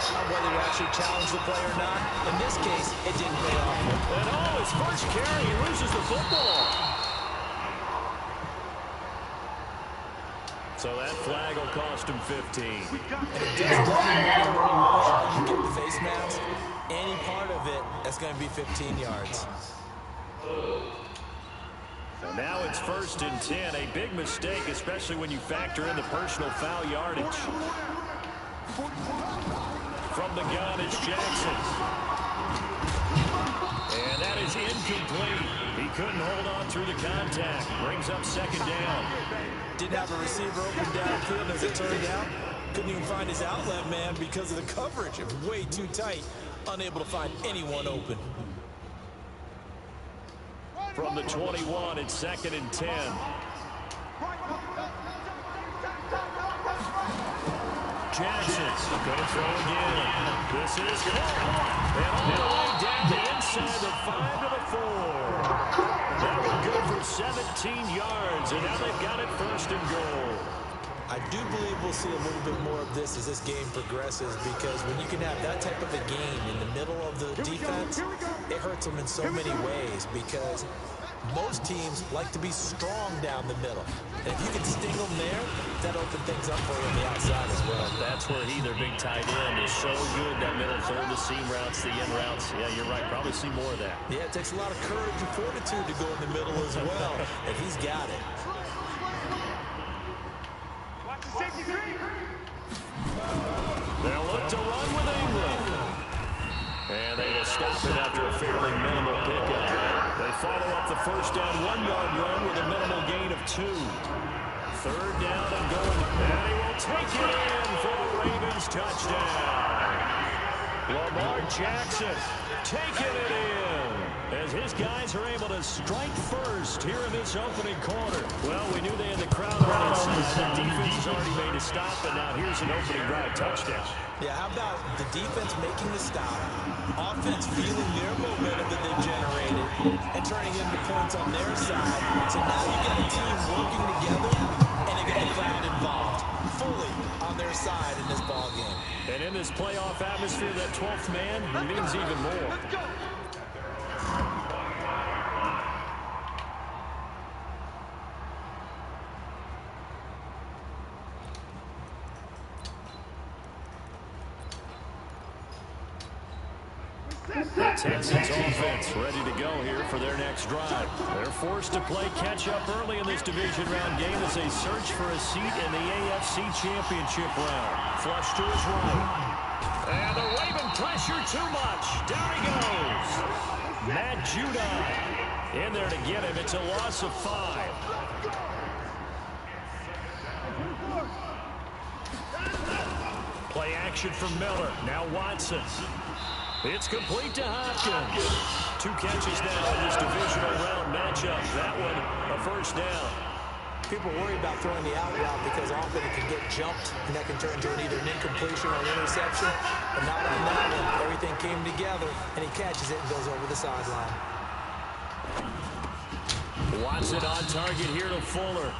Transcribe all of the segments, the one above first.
Whether to actually challenge the play or not, in this case, it didn't pay off. And his first carry, he loses the football. So that flag will cost him 15. And it doesn't matter how you get the face mask. Any part of it, that's going to be 15 yards. And now it's 1st and 10. A big mistake, especially when you factor in the personal foul yardage. From the gun, it's Jackson. And that is incomplete. He couldn't hold on through the contact. Brings up 2nd down. Didn't have a receiver open downfield, as it turned out. Couldn't even find his outlet man because of the coverage. It was way too tight. Unable to find anyone open. From the 21, it's 2nd and 10. Jackson's going to throw again. This is caught. And all the way down the inside the 5 to the 4. That was good for 17 yards, and now they've got it 1st and goal. I do believe we'll see a little bit more of this as this game progresses, because when you can have that type of a game in the middle of the defense, it hurts them in so many ways, because most teams like to be strong down the middle. And if you can sting them there, that opens things up for you on the outside as well. That's where he, their big tight end, is so good. That middle third, the seam routes, the end routes. Yeah, you're right. Probably see more of that. Yeah, it takes a lot of courage and fortitude to go in the middle as well, and he's got it. They'll look to run with England. And they will stop it after a fairly minimal pickup. They follow up the 1st down 1-yard run with a minimal gain of 2. 3rd down and going. And he will take it in for a Ravens touchdown. Lamar Jackson taking it in as his guys are able to strike first here in this opening quarter. Well, we knew they had the crowd on their side. The defense has already made a stop, and now here's an opening drive touchdown. Yeah, how about the defense making the stop, offense feeling their momentum that they've generated, and turning into points on their side. So now you got a team working together, and they got the crowd involved fully on their side in this ball game. And in this playoff atmosphere, that 12th man means even more. Let's go. The Texans offense ready to go here for their next drive. They're forced to play catch-up early in this division round game as they search for a seat in the AFC Championship round. Flush to his right. And the Raven pressure too much. Down he goes. Matt Judon in there to get him. It's a loss of 5. Play action from Miller. Now Watson. It's complete to Hopkins. 2 catches now in this divisional round matchup. That one, a 1st down. People worry about throwing the out route because often it can get jumped, and that can turn into either an incompletion or an interception. But not on that one. Everything came together, and he catches it and goes over the sideline. Watson on target here to Fuller.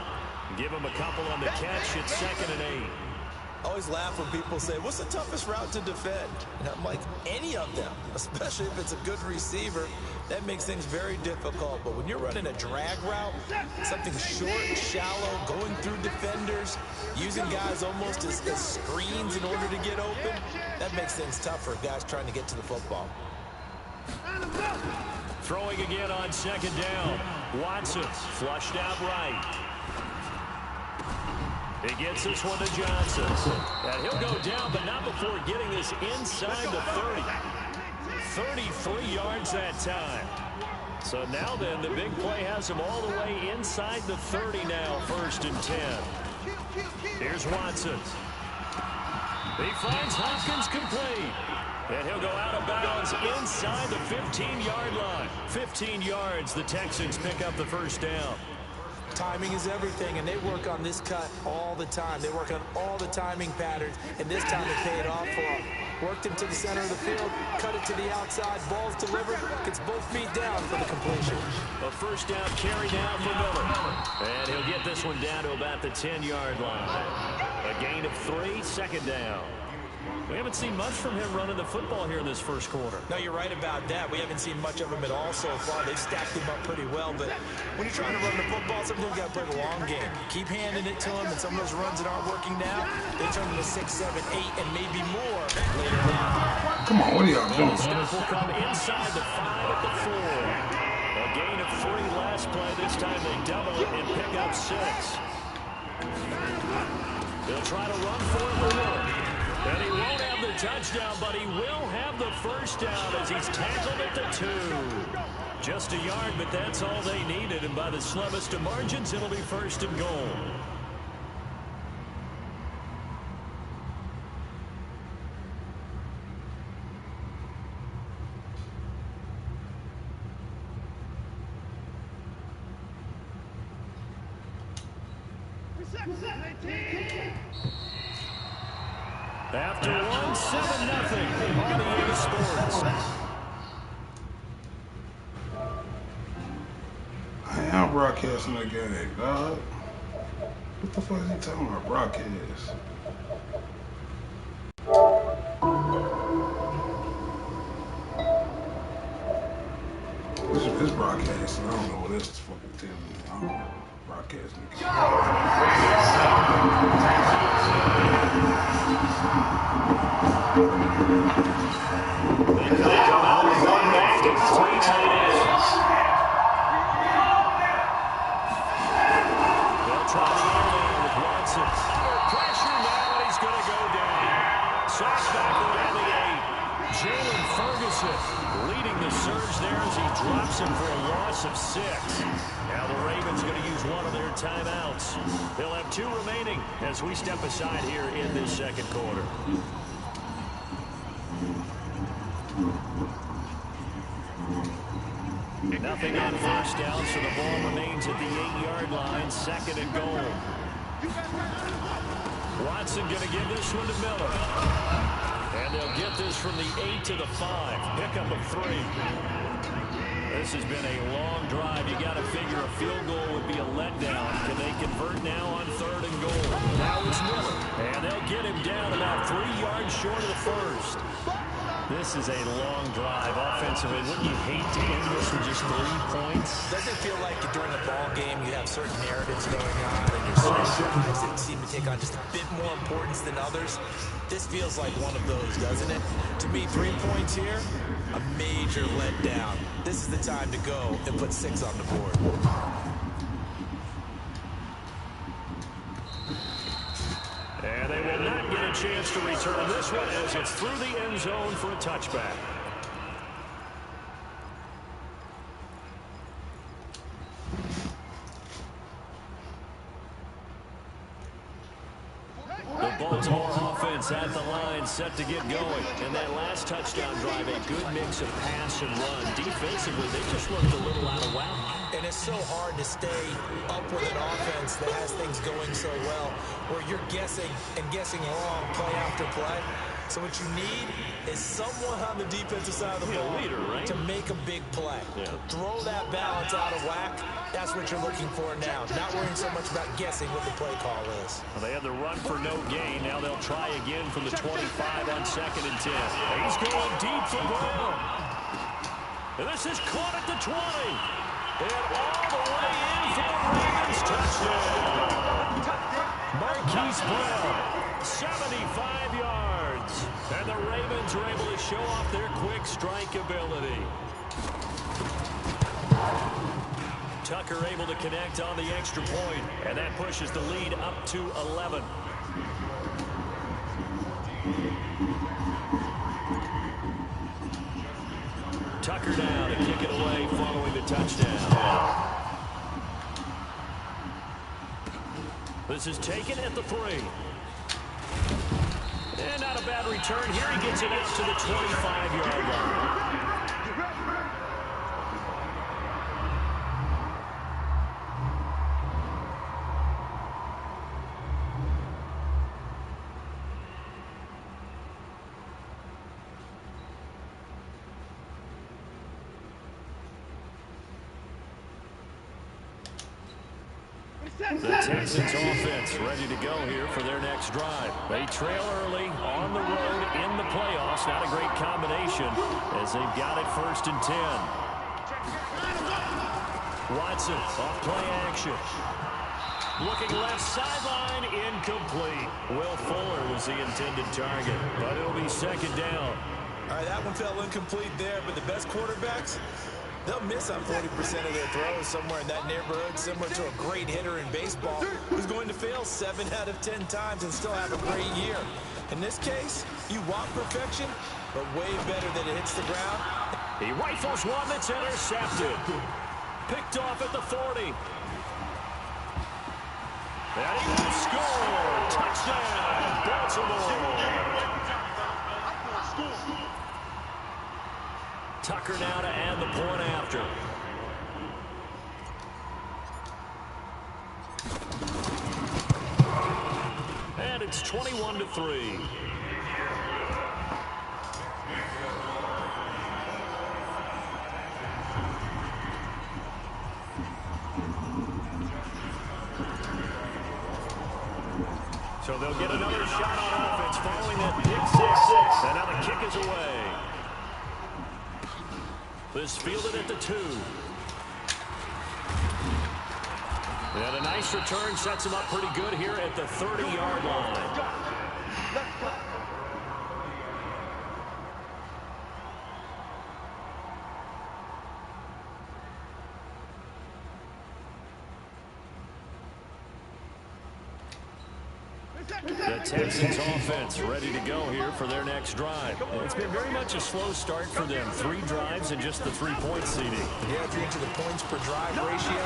Give him a couple on the catch. It's 2nd and 8. I always laugh when people say, what's the toughest route to defend? And I'm like, any of them, especially if it's a good receiver. That makes things very difficult. But when you're running a drag route, something short, shallow, going through defenders, using guys almost as screens in order to get open, that makes things tough for guys trying to get to the football. Throwing again on 2nd down. Watson flushed out right. He gets this one to Johnson. And he'll go down, but not before getting this inside the 30. 33 yards that time. So now then, the big play has him all the way inside the 30 now, 1st and 10. Here's Watson. He finds Hopkins complete. And he'll go out of bounds inside the 15-yard line. 15 yards, the Texans pick up the 1st down. Timing is everything, and they work on this cut all the time. They work on all the timing patterns, and this time it paid off for them. Worked him to the center of the field, cut it to the outside, ball's delivered, gets both feet down for the completion. A 1st down carry down for Miller. And he'll get this one down to about the 10-yard line. A gain of 3, 2nd down. We haven't seen much from him running the football here in this first quarter. No, you're right about that. We haven't seen much of him at all so far. They've stacked him up pretty well, but when you're trying to run the football, sometimes you got to play the long game. Keep handing it to him, and some of those runs that aren't working now, they turn into 6, 7, 8, and maybe more later on. Come on, what are y'all doing? Stop will come inside the 5 at the 4. A gain of 3 last play. This time they double it and pick up 6. They'll try to run for it with Miller. And he won't have the touchdown, but he will have the first down as he's tackled at the 2. Just a yard, but that's all they needed. And by the slimmest of margins, it'll be first and goal. After 1, 7-0 on EA Sports. I'm broadcasting that game, dog. What the fuck is he talking about, broadcast? This broadcast, I don't know what this is fucking telling me. I don't know. Broadcasting. Leading the surge there as he drops him for a loss of 6. Now the Ravens going to use one of their timeouts. They'll have 2 remaining as we step aside here in this second quarter. Nothing on first down, so the ball remains at the 8-yard line, 2nd and goal. Watson going to give this one to Miller. And they'll get this from the 8 to the 5. Pickup of 3. This has been a long drive. You got to figure a field goal would be a letdown. Can they convert now on 3rd and goal? Now it's Miller. And they'll get him down about 3 yards short of the first. This is a long drive offensively. Wouldn't you hate to end this with just 3 points? Doesn't it feel like during a ball game you have certain narratives going on and you're certain guys that seem to take on just a bit more importance than others? This feels like one of those, doesn't it? To me, 3 points here, a major letdown. This is the time to go and put 6 on the board. And they will not get a chance to return this one as it's through the end zone for a touchback. The Baltimore offense at the line, set to get going. And that last touchdown drive, a good mix of pass and run. Defensively, they just looked a little out of whack. And it's so hard to stay up with an offense that has things going so well, where you're guessing and guessing wrong play after play. So what you need is someone on the defensive side of the ball leader, right? to make a big play. Yeah. Throw that balance out of whack. That's what you're looking for now. Not worrying so much about guessing what the play call is. Well, they had the run for no gain. Now they'll try again from the 25 on 2nd and 10. He's going deep for Brown. And this is caught at the 20. And all the way in for a Ravens touchdown. Marquise Brown, 75 yards. And the Ravens are able to show off their quick strike ability. Tucker able to connect on the extra point, and that pushes the lead up to 11. Tucker down to kick it away following the touchdown. This is taken at the 3. And not a bad return here. He gets it out to the 25-yard line. The Texans offense ready to go here for their next drive. They trail early on the road in the playoffs. Not a great combination as they've got it 1st and 10. Watson off play action. Looking left sideline, incomplete. Will Fuller was the intended target, but it'll be 2nd down. All right, that one fell incomplete there, but the best quarterbacks, they'll miss on 40% of their throws, somewhere in that neighborhood, similar to a great hitter in baseball who's going to fail 7 out of 10 times and still have a great year. In this case, you want perfection, but way better that it hits the ground. He rifles one that's intercepted. Picked off at the 40. And he will score. Touchdown, Baltimore. Tucker now to add the point after. And it's 21-3. So they'll get another shot on offense following that pick 6. And now the kick is away. This fielded at the 2. And a nice return sets him up pretty good here at the 30-yard line. The Texans offense ready to go here for their next drive. It's been very much a slow start for them. 3 drives and just the 3-point seeding. Yeah, if you're into the points per drive ratio,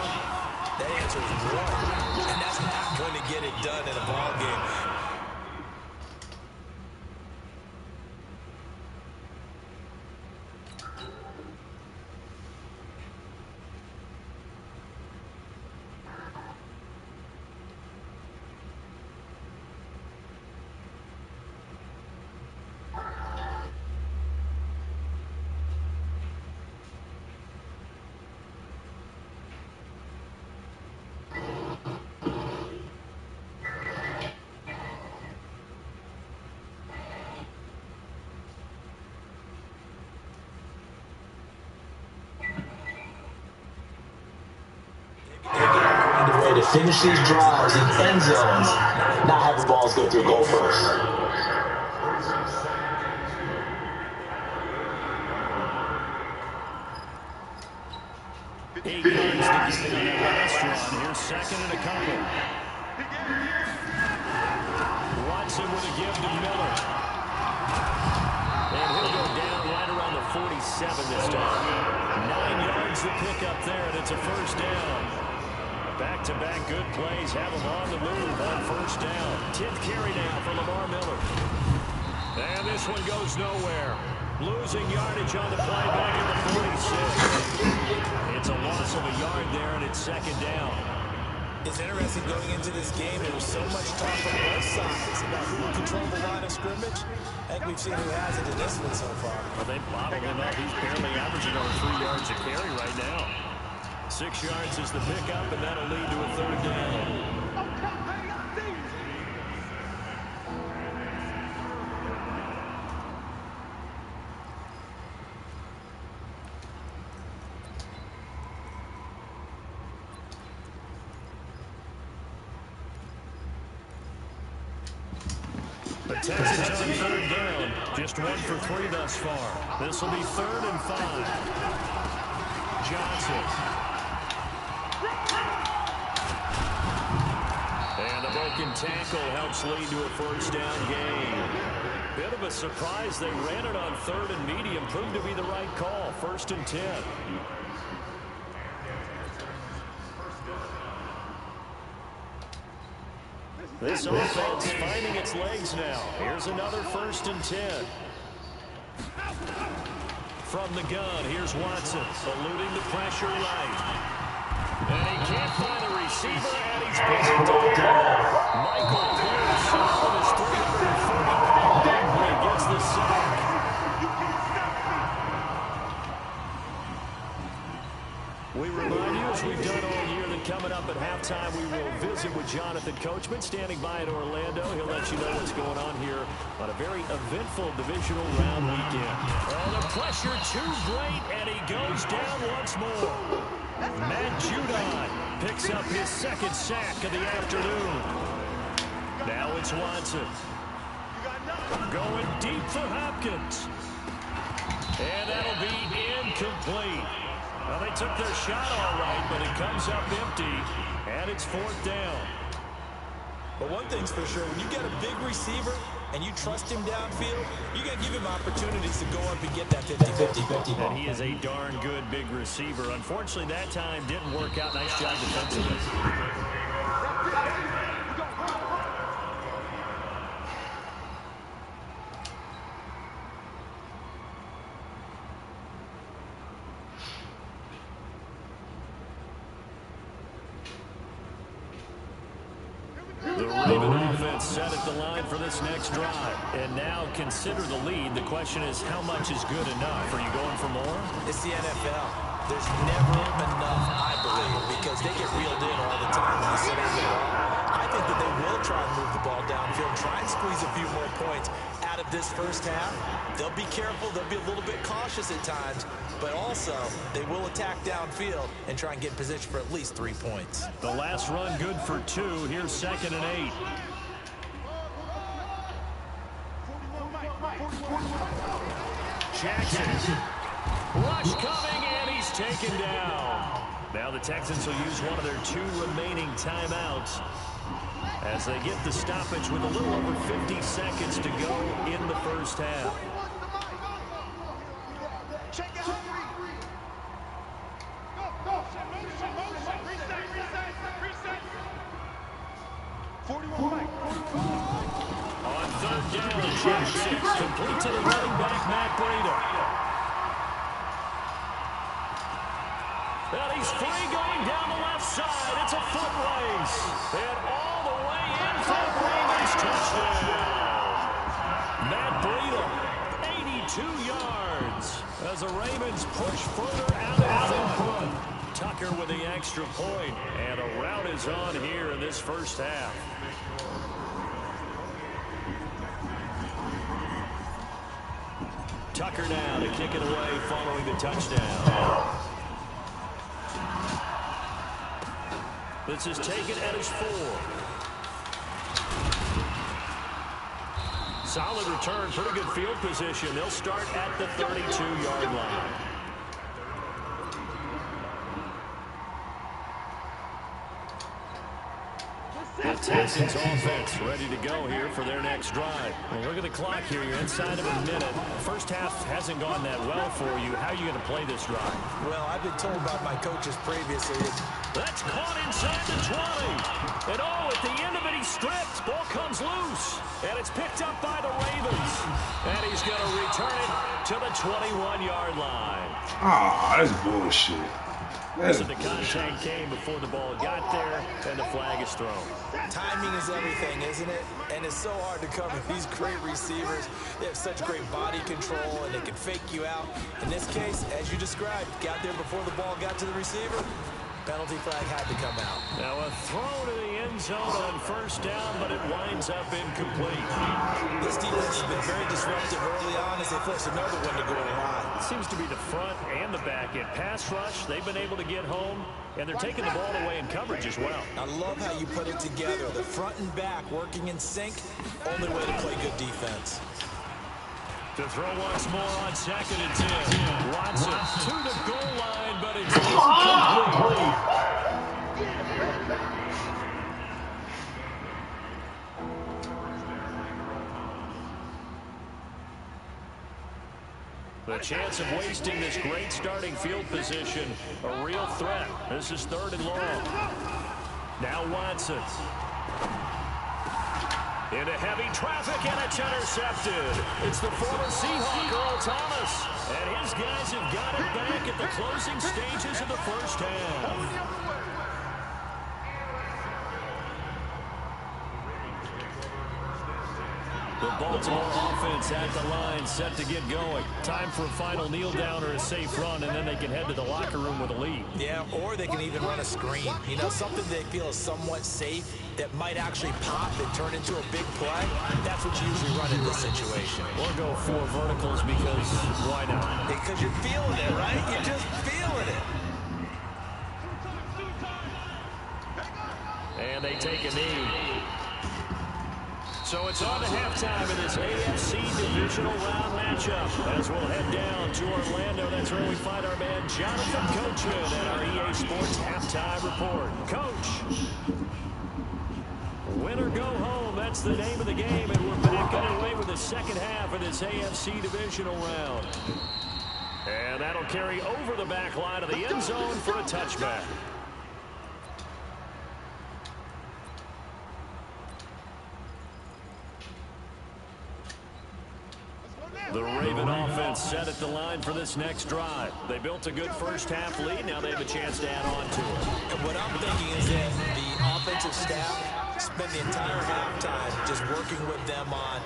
that answer is 1. And that's not going to get it done in a ball game. To finish these drives in end zones, not having balls go through goal first. 8 yards to get on that last run. Here's 2nd and a couple. Watson with a give to Miller. And he'll go down right around the 47 this time. 9 yards to pick up there, and it's a 1st down. Back-to-back good plays have him on the move on 1st down. 10th carry now for Lamar Miller. And this one goes nowhere. Losing yardage on the play back at the 46. It's a loss of a yard there, and it's 2nd down. It's interesting going into this game. There was so much talk from both sides about who would control the line of scrimmage. I think we've seen who has it in this one so far. Well, they bottled him up. He's barely averaging over 3 yards a carry right now. 6 yards is the pickup, and that'll lead to a 3rd down. The Texans on 3rd down. Just 1 for 3 thus far. This will be 3rd and 5. Johnson. And a broken tackle helps lead to a 1st down gain. Bit of a surprise. They ran it on 3rd and medium. Proved to be the right call. 1st and 10. This offense finding its legs now. Here's another 1st and 10. From the gun, here's Watson, eluding the pressure right. And he can't find a receiver, and he's picked off. Michael Pierce on his 340-pound big gets the sack. We remind you, as we've done all year, that coming up at halftime, we will visit visit with Jonathan Coachman standing by in Orlando. He'll let you know what's going on here on a very eventful divisional round weekend. Oh, the pressure too great, and he goes down once more. Matt Judon picks up his second sack of the afternoon. Now it's Watson. Going deep for Hopkins. And that'll be incomplete. Well, they took their shot all right, but it comes up empty, and it's fourth down. But one thing's for sure, when you get a big receiver and you trust him downfield, you got to give him opportunities to go up and get that 50-50 ball. And he is a darn good big receiver. Unfortunately, that time didn't work out. Nice job defensively. The Raven offense set at the line for this next drive. And now consider the lead. The question is, how much is good enough? Are you going for more? It's the NFL. There's never enough, I believe, because they get reeled in all the time when you sit on the ball. I think that they will try and move the ball downfield, try and squeeze a few more points out of this first half. They'll be careful. They'll be a little bit cautious at times, but also they will attack downfield and try and get in position for at least 3 points. The last run good for 2. Here's 2nd and 8. Jackson. Rush coming, and he's taken down. Now the Texans will use one of their 2 remaining timeouts as they get the stoppage with a little over 50 seconds to go in the first half. On 3rd down, Jackson complete to the running back, Matt Breida. And he's free going down the left side. It's a foot race. And all the way in for the Ravens touchdown. Matt Breida, 82 yards as the Ravens push further out in front. Tucker with the extra point, and a rout is on here in this first half. Tucker now to kick it away following the touchdown. This is taken at his 4. Solid return, pretty good field position. They'll start at the 32-yard line. The Texans offense ready to go here for their next drive. Well, look at the clock here. You're inside of a minute. First half hasn't gone that well for you. How are you going to play this drive? Well, I've been told by my coaches previously. That's caught inside the 20. And oh, at the end of it, he stripped. Ball comes loose. And it's picked up by the Ravens. And he's going to return it to the 21-yard line. Ah, that's bullshit. So the contact came before the ball got there, and the flag is thrown. Timing is everything, isn't it? And it's so hard to cover these great receivers. They have such great body control, and they can fake you out. In this case, as you described, got there before the ball got to the receiver. Penalty flag had to come out. Now a throw to the end zone on first down, but it winds up incomplete. This defense has been very disruptive early on as they force another one to go awry. It seems to be the front and the back end. Pass rush, they've been able to get home, and they're taking the ball away in coverage as well. I love how you put it together. The front and back working in sync, only way to play good defense. To throw once more on 2nd and 10. Watson to the goal line, but it's incomplete. The chance of wasting this great starting field position, a real threat. This is 3rd and long. Now Watson. Into heavy traffic, and it's intercepted. It's the former Seahawk, Earl Thomas. And his guys have got it back at the closing stages of the first half. The The Baltimore offense at the line, set to get going. Time for a final kneel down or a safe run, and then they can head to the locker room with a lead. Yeah, or they can even run a screen. You know, something they feel is somewhat safe that might actually pop and turn into a big play. That's what you usually run in this situation. Or go 4 verticals because why not? Because you're feeling it, right? You're just feeling it. And they take a knee. So it's on to halftime in this AFC Divisional Round matchup. As we'll head down to Orlando, that's where we find our man Jonathan Coachman at our EA Sports Halftime Report. Coach, win or go home, that's the name of the game, and we're back underway with the second half of this AFC Divisional Round. And that'll carry over the back line of the end zone for a touchback. The Raven offense set at the line for this next drive. They built a good first-half lead. Now they have a chance to add on to it. And what I'm thinking is that the offensive staff spend the entire halftime just working with them on,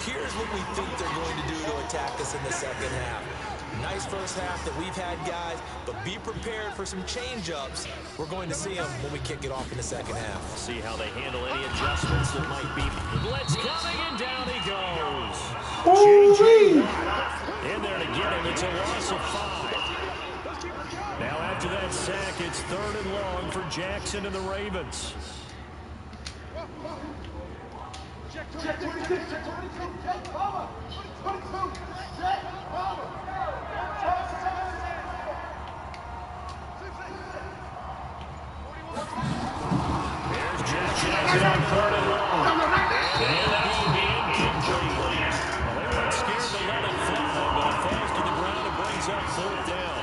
here's what we think they're going to do to attack us in the second half. Nice first half that we've had, guys, but be prepared for some change-ups. We're going to see them when we kick it off in the second half. See how they handle any adjustments that might be. Blitz coming, and down he goes. In there to get him. It's a loss of 5. Now after that sack, it's 3rd and long for Jackson and the Ravens. Check 22, check 22, check Bowman. 22, check Bowman. There's Jackson on 3rd and long. And that'll be incomplete. Well, they weren't scared to let it fly, but it falls to the ground and brings up 4th down.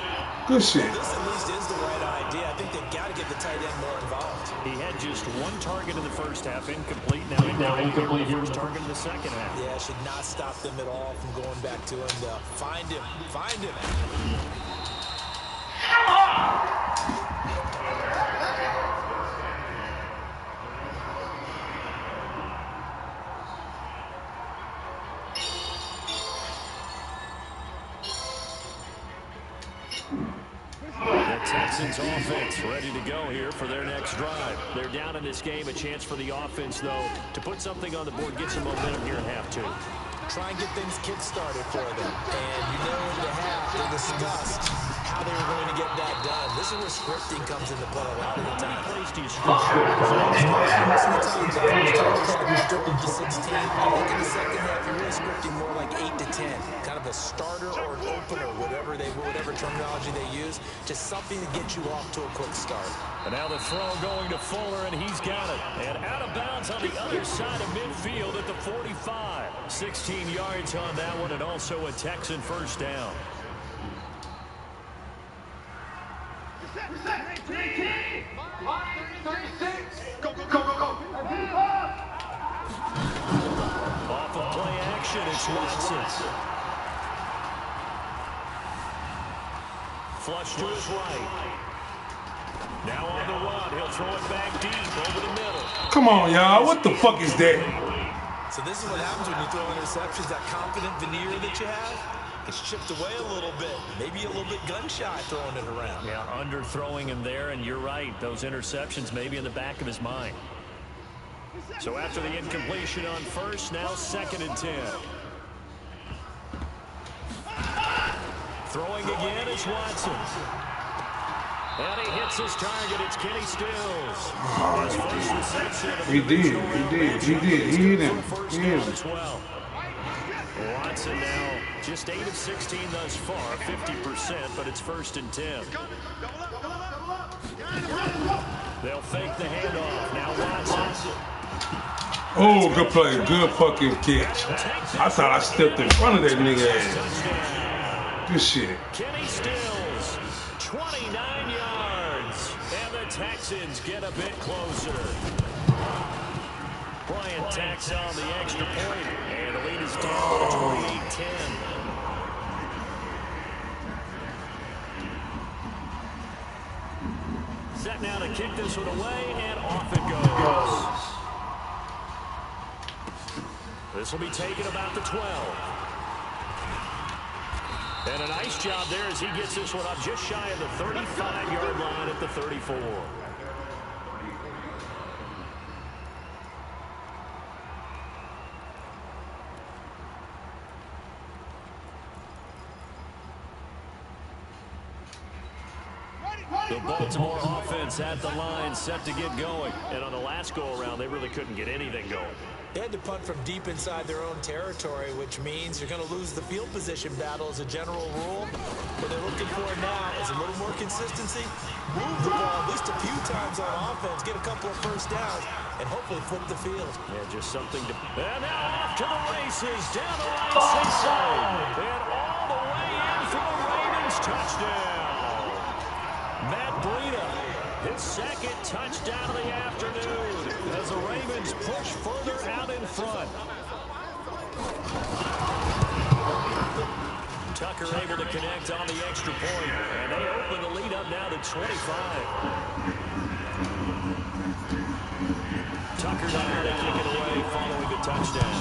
Good shit. This at least is the right idea. I think they've got to get the tight end more involved. He had just 1 target in the first half, incomplete. Now incomplete here, first target in the second half. Yeah, should not stop them at all from going back to him to find him. Find him. Texans offense ready to go here for their next drive. They're down in this game. A chance for the offense, though, to put something on the board, get some momentum here in half 2. Try and get things kick-started for them. And you know in the half, they discussed how they were going to get that done. This is where scripting comes into play a lot of the time. Most of the time, to 16. I think in the second half, you're really scripting more like 8 to 10. Kind of a starter or an opener, whatever terminology they use. Just something to get you off to a quick start. And now the throw going to Fuller, and he's got it. And out of bounds on the other side of midfield at the 45. 16 yards on that one, and also a Texan first down. Off of play action, it's Watson. Flush to his right. Now on the run, he'll throw it back deep over the middle. Come on, y'all. What the fuck is that? So this is what happens when you throw interceptions. That confident veneer that you have, it's chipped away a little bit. Maybe a little bit gun-shy throwing it around. Yeah, underthrowing him there, and you're right. Those interceptions may be in the back of his mind. So after the incompletion on first, now 2nd and 10. Throwing again is Watson. And he hits his target. It's Kenny Stills. His first reception of the He did. He hit him. First down as well. Watson now just 8 of 16 thus far, 50%, but it's 1st and 10. They'll fake the handoff. Now Watson. Oh, good play. Good fucking catch. I thought I stepped in front of that nigga ass. Good shit. Kenny Stills, 29 yards. And the Texans get a bit closer. Bryant tacks on the extra point, and the lead is down to 28-10. Set now to kick this one away, and off it goes. This will be taken about the 12. And a nice job there as he gets this one up just shy of the 35-yard line at the 34. The Baltimore offense at the line, set to get going. And on the last go-around, they really couldn't get anything going. They had to punt from deep inside their own territory, which means you're going to lose the field position battle as a general rule. What they're looking for now is a little more consistency, move the ball at least a few times on offense, get a couple of first downs, and hopefully flip the field. Yeah, just something to... And now off to the races, down the right side, and all the way in for the Ravens touchdown. Matt Breida, his second touchdown of the afternoon as the Ravens push further out in front. Tucker able to connect on the extra point, and they open the lead up now to 25. Tucker now to kick it away following the touchdown.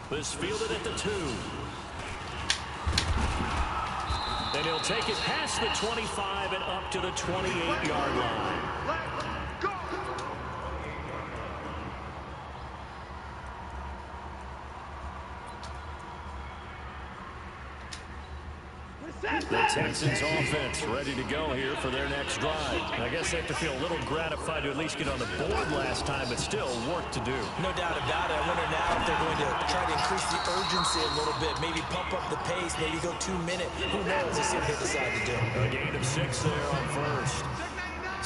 This fielded at the 2. And he'll take it past the 25 and up to the 28-yard line. The Texans offense ready to go here for their next drive. I guess they have to feel a little gratified to at least get on the board last time, but still work to do. No doubt about it. I wonder now if they're going to try to increase the urgency a little bit, maybe pump up the pace, maybe go 2 minutes. Who knows? Let's see what they decide to do. A gain of 6 there on first.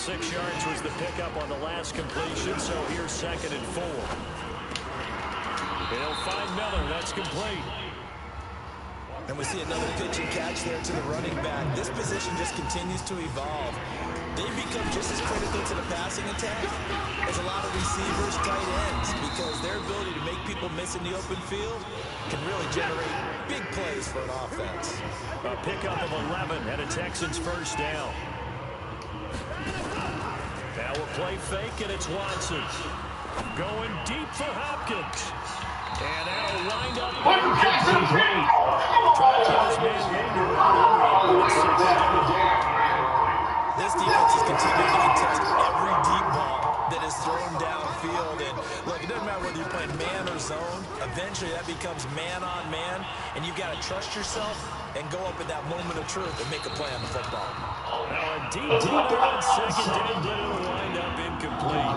6 yards was the pickup on the last completion, so here's 2nd and 4. They'll find Miller. That's complete. And we see another pitch and catch there to the running back. This position just continues to evolve. They become just as critical to the passing attack as a lot of receivers, tight ends, because their ability to make people miss in the open field can really generate big plays for an offense. A pickup of 11 and a Texans first down. Now a play fake, and it's Watson. Going deep for Hopkins. And that'll wind up incomplete. Trying to get his man This defense is continuing to contest every deep ball that is thrown downfield. And look, it doesn't matter whether you're playing man or zone. Eventually, that becomes man on man, and you've got to trust yourself and go up at that moment of truth and make a play on the football. Now a deep on 2nd down, but it'll wind up incomplete.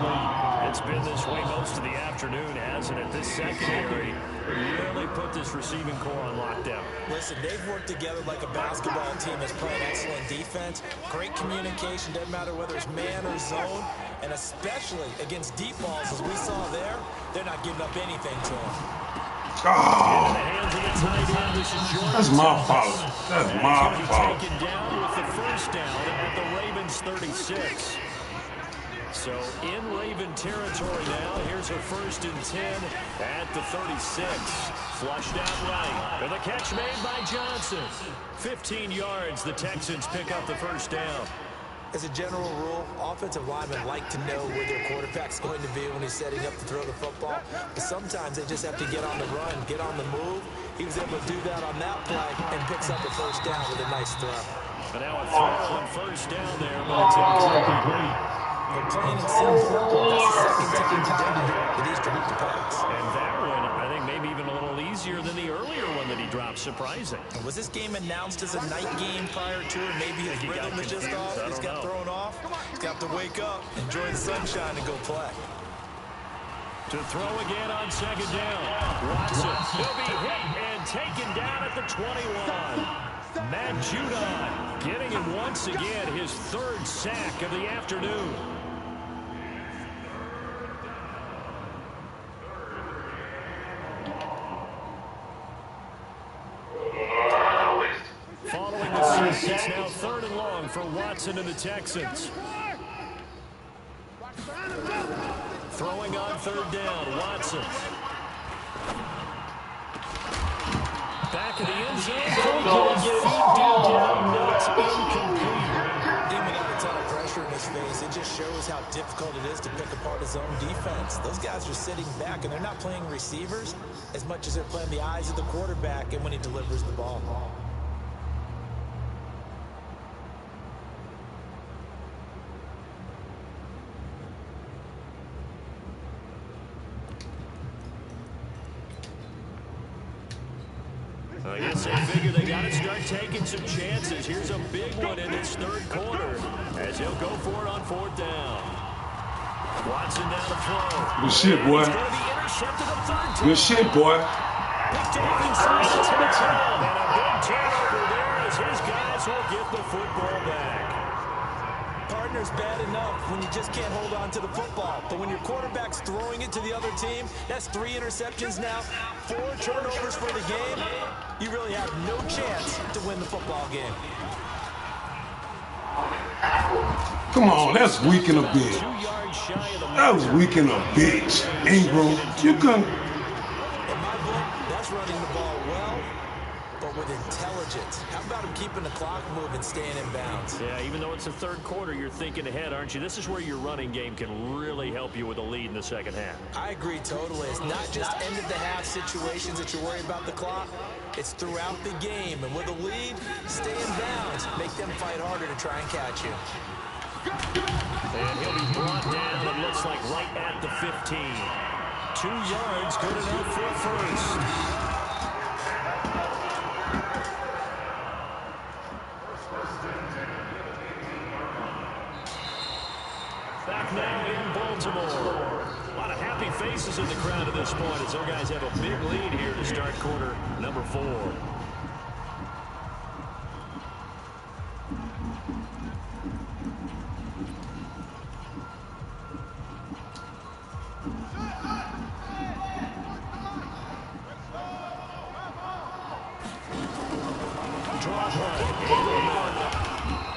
It's been this way most of the afternoon, hasn't it? This secondary really put this receiving core on lockdown. Listen, they've worked together like a basketball team that's playing excellent defense. Great communication, doesn't matter whether it's man or zone. And especially against deep balls, as we saw there, they're not giving up anything to them. Oh, that's my fault. That's my fault. Taken down with the first down at the Ravens 36. So in Raven territory now, here's a 1st and 10 at the 36. Flushed out right. And the catch made by Johnson. 15 yards, the Texans pick up the first down. As a general rule, offensive linemen like to know where their quarterback's going to be when he's setting up to throw the football. But sometimes they just have to get on the run, get on the move. He was able to do that on that play and picks up a first down with a nice throw. But now a throw on first down there, but it's incomplete. But plain and simple, that's the second time that he's dropped the pass. And that one, I think, maybe even a little easier than the earlier one that he dropped. Surprising. Was this game announced as a night game prior to it? Maybe his rhythm is just off. He's got thrown off. He's got to wake up, enjoy the sunshine, and go play. To throw again on 2nd down. Watson. He'll be hit and taken down at the 21. Matt Judon getting it once again, his 3rd sack of the afternoon. Following the sack, it's now 3rd and long for Watson and the Texans. Throwing on 3rd down, Watson. Back of the end zone. It's incomplete. Even without a ton of pressure in his Coach face, it just shows how difficult it is to pick apart his own defense. Those guys are sitting back, and they're not playing receivers as much as they're playing the eyes of the quarterback and when he delivers the ball. I guess they figure they got to start taking some chances. Here's a big one in this third quarter as he'll go for it on 4th down. Watson down the throw. Good shit, boy. Good shit, boy. Picked off inside the 10. And a big turnover there as his guys will get the football back. Partner's bad enough when you just can't hold on to the football. But when your quarterback's throwing it to the other team, that's 3 interceptions now, 4 turnovers for the game. You really have no chance to win the football game. Come on, that's weak in a bitch. That was weak in a bitch. Ingram, you couldn't. In my book, that's running the ball well, but with intelligence. How about him keeping the clock moving, staying in bounds? Yeah, even though it's the third quarter, you're thinking ahead, aren't you? This is where your running game can really help you with a lead in the second half. I agree totally. It's not just end-of-the-half situations that you're worried about the clock. It's throughout the game. And with a lead, stay in bounds. Make them fight harder to try and catch you. And he'll be brought down, it looks like right at the 15. 2 yards, good enough for a first. Back now in Baltimore. A lot of happy faces in the crowd at this point as our guys have a big lead here to start quarter number 4.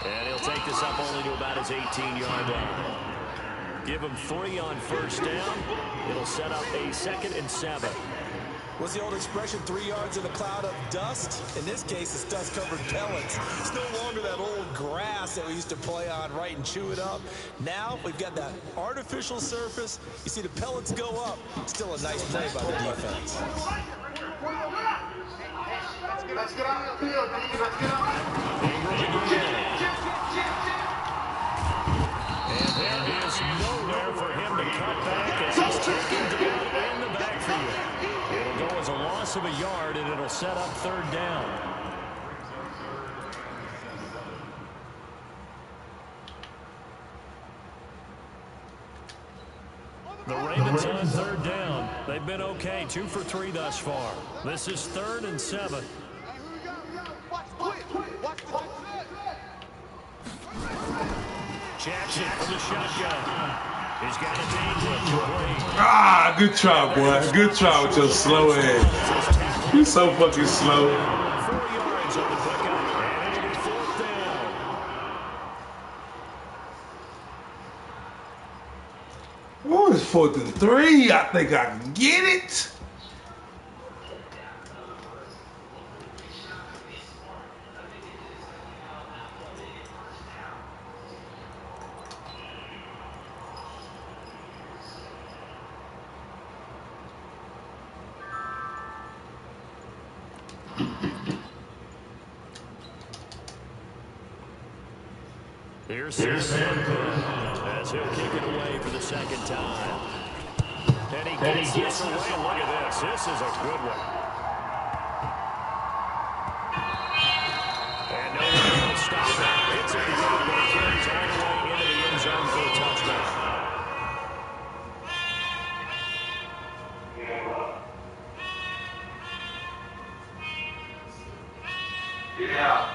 And he'll take this up only to about his 18-yard line. Give him 3 on first down. It'll set up a 2nd and 7. What's the old expression, 3 yards in a cloud of dust? In this case, it's dust-covered pellets. It's no longer that old grass that we used to play on, right, and chew it up. Now, we've got that artificial surface. You see the pellets go up. Still a nice play by the defense. Let's get out of the field, baby. Let's get out. And there is nowhere for him to cut back as he's taken down in the backfield. It'll go as a loss of a yard, and it'll set up 3rd down. The Ravens on 3rd down. They've been okay, 2 for 3 thus far. This is 3rd and 7. Jackson from the shotgun. He's got a danger. Ah, good try, boy. Good try with your slow ass. You so fucking slow. 4 yards on the pickup, and it'll be 4th down. What is 4th and 3? I think I can get it. Here's Sam as he'll kick it away for the 2nd time. And he gets this away. Look at this. This is a good one. And no one will stop it. It's at the end, but it carries all the way into the end zone for a touchdown. Yeah.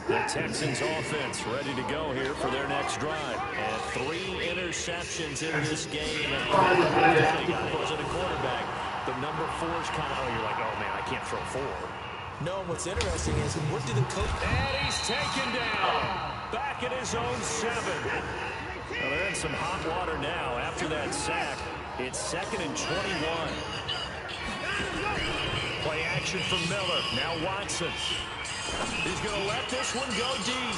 The Texans offense ready to go here for their next drive. And 3 interceptions in this game. And it wasn't a quarterback. The number 4 is kind of, you're like, oh man, I can't throw 4. No, what's interesting is, what do the coach... And he's taken down. Back at his own 7. Well, they're in some hot water now after that sack. It's 2nd and 21. Play action from Miller. Now Watson. He's going to let this one go deep.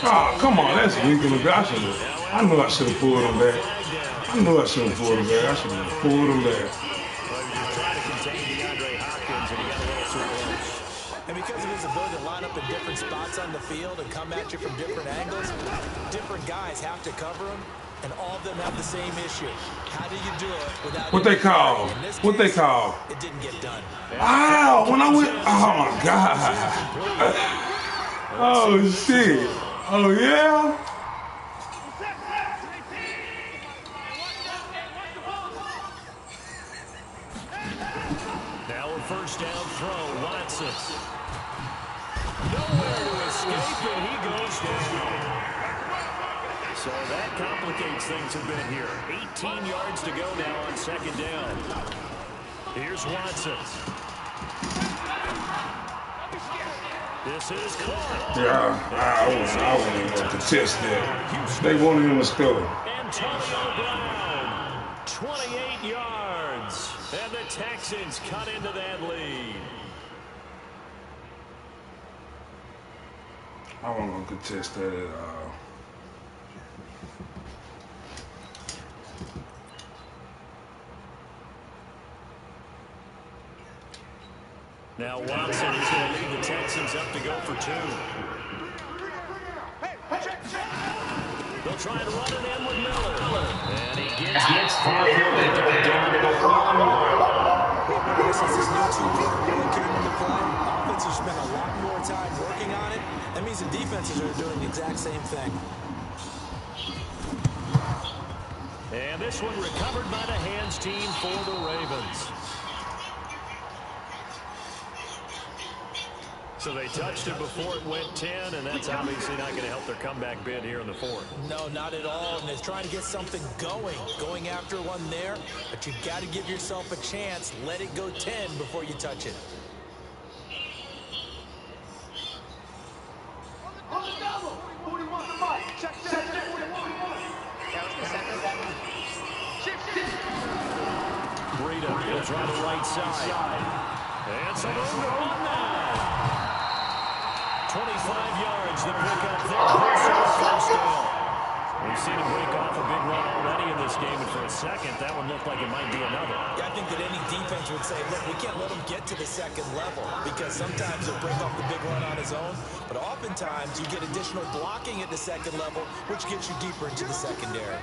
Oh, come on, that's weak in the back. I knew I should have pulled him back. I knew I should have pulled him back. I should have pulled him back. Well, he was just trying to contain DeAndre Hopkins, and he got a little too close. And because of his ability to line up in different spots on the field and come at you from different angles, different guys have to cover him, and all of them have the same issue. How do you do it without... What they call? What they call? It didn't get done. Ow, when I went... Oh, my God. Oh, shit. Oh, yeah? Now a first down throw, Watson. Nowhere to escape, and he goes down. So that complicates things a bit here. 18 yards to go now on second down. Here's Watson. This is caught. Yeah, I wouldn't want to contest that. They wanted him to score. Antonio Brown, 28 yards. And the Texans cut into that lead. I wasn't going to contest that at all. Now Watson is going to lead the Texans up to go for two. They'll try and run it in with Miller. And he gets halfway down to go for one more. Since this new two-point rule came into play, offenses spend a lot more time working on it. That means the defenses are doing the exact same thing. And this one recovered by the hands team for the Ravens. So they touched it before it went 10, and that's obviously not going to help their comeback bid here in the fourth. No, not at all. And they're trying to get something going after one there. But you got to give yourself a chance. Let it go 10 before you touch it. Breida will try the right side. And some room to run now. 25 yards to pick up there. First down. We've seen him break off a big run already in this game, and for a second, that one looked like it might be another. Yeah, I think that any defense would say, look, we can't let him get to the second level because sometimes he'll break off the big run on his own, but oftentimes you get additional blocking at the second level, which gets you deeper into the secondary.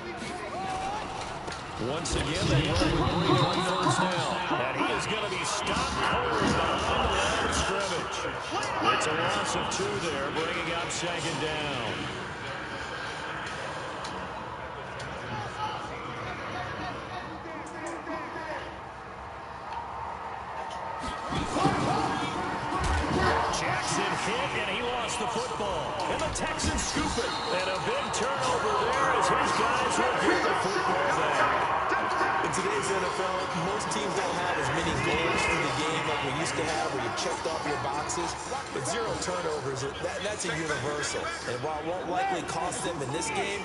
Once again, they run with Breida on first down. And he is going to be stopped cold behind the line of scrimmage. It's a loss of 2 there, bringing up second down. Jackson hit, and he lost the football. And the Texans scoop it. And a big turnover there as his guys will get the football back. In today's NFL, most teams don't have as many goals for the game like we used to have where you checked off your boxes. But 0 turnovers, that's a universal. And while it won't likely cost them in this game,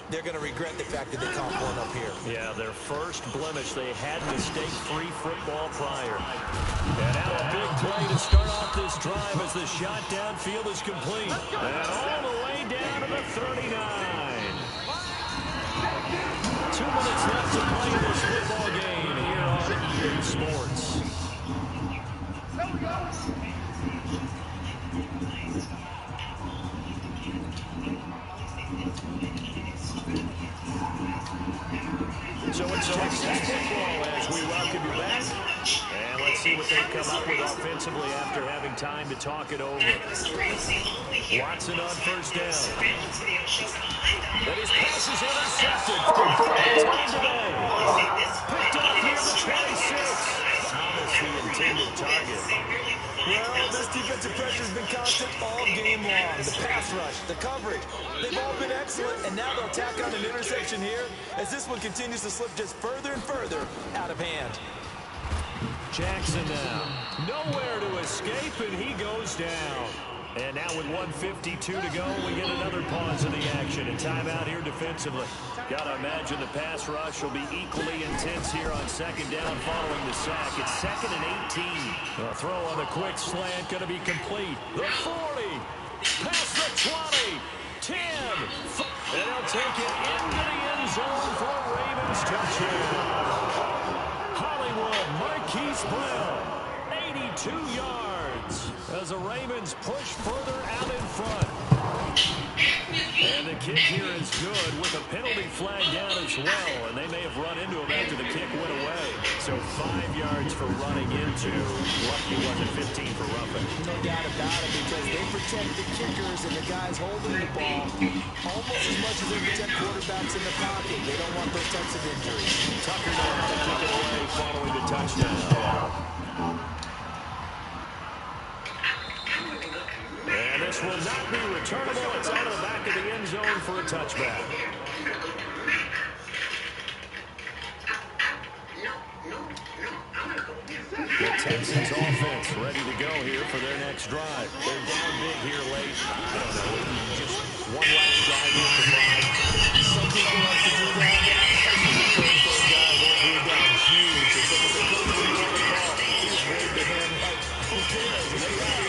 they're going to regret the fact that they caught one up here. Yeah, their first blemish. They had mistake-free football prior. And now a big play to start off this drive as the shot downfield is complete. And all the way down to the 39. 2 minutes left to play in this football game here on EA Sports. There we go. So it's Texas football as we welcome you back. And let's see what they've come up with offensively after having time to talk it over. Watson on first down. But his pass is intercepted for the first time today. Picked up near the 26. Thomas, the intended target. Well, this defensive pressure has been constant all game long. The pass rush, the coverage, they've all been excellent, and now they'll tack on an interception here as this one continues to slip just further and further out of hand. Jackson now. Nowhere to escape, and he goes down. And now with 1:52 to go, we get another pause in the action. And timeout here defensively. Got to imagine the pass rush will be equally intense here on second down following the sack. It's 2nd and 18. The throw on the quick slant going to be complete. The 40. Past the 20. 10. And he'll take it into the end zone for a Ravens touchdown. Hollywood Marquise Brown. 82 yards as the Ravens push further out in front. And the kick here is good with a penalty flag down as well. And they may have run into him after the kick went away. So 5 yards for running into. Lucky wasn't 15 for roughing. No doubt about it, because they protect the kickers and the guys holding the ball almost as much as they protect quarterbacks in the pocket. They don't want those types of injuries. Tucker down to kick it away following the touchdown. And this will not be returnable. It's out of the back of the end zone for a touchback. The Texans offense ready to go here for their next drive. They're down big here late. I don't know, just one last drive here for Brian. Some people like to do that. Those guys over down huge. And someone said, "Coach, what do you want to call?" He's waved to him like, who cares? They got it.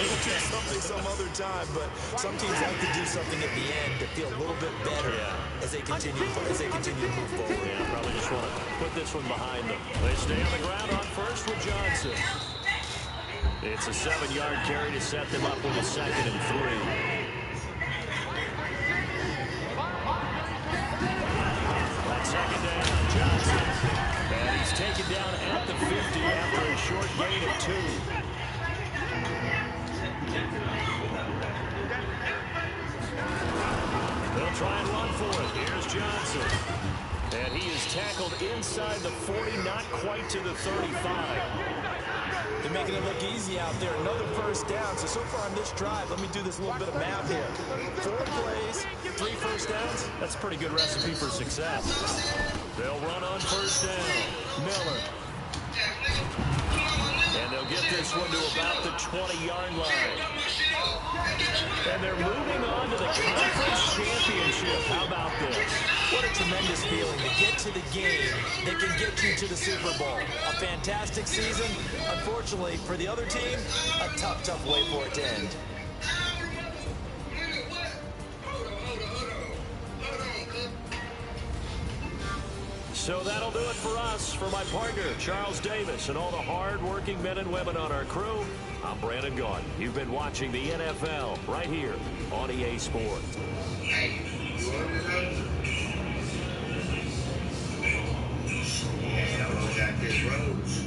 They'll do something some other time, but some teams like to do something at the end to feel a little bit better as they continue to move forward. Yeah, probably just want to put this one behind them. They stay on the ground on first with Johnson. It's a 7-yard carry to set them up with a 2nd and 3. That 2nd down, Johnson. And he's taken down at the 50 after a short gain of 2. They'll try and run for it. Here's Johnson. And he is tackled inside the 40, not quite to the 35. They're making it look easy out there. Another first down. So far on this drive, let me do this little bit of math here. 4 plays, 3 first downs. That's a pretty good recipe for success. They'll run on first down. Miller. And they'll get this one to about the 20-yard line. And they're moving on to the conference championship. How about this? What a tremendous feeling to get to the game that can get you to the Super Bowl. A fantastic season. Unfortunately, for the other team, a tough, tough way for it to end. So that'll do it for us. For my partner, Charles Davis, and all the hard-working men and women on our crew, I'm Brandon Gaudin. You've been watching the NFL right here on EA Sports. Jack Rose.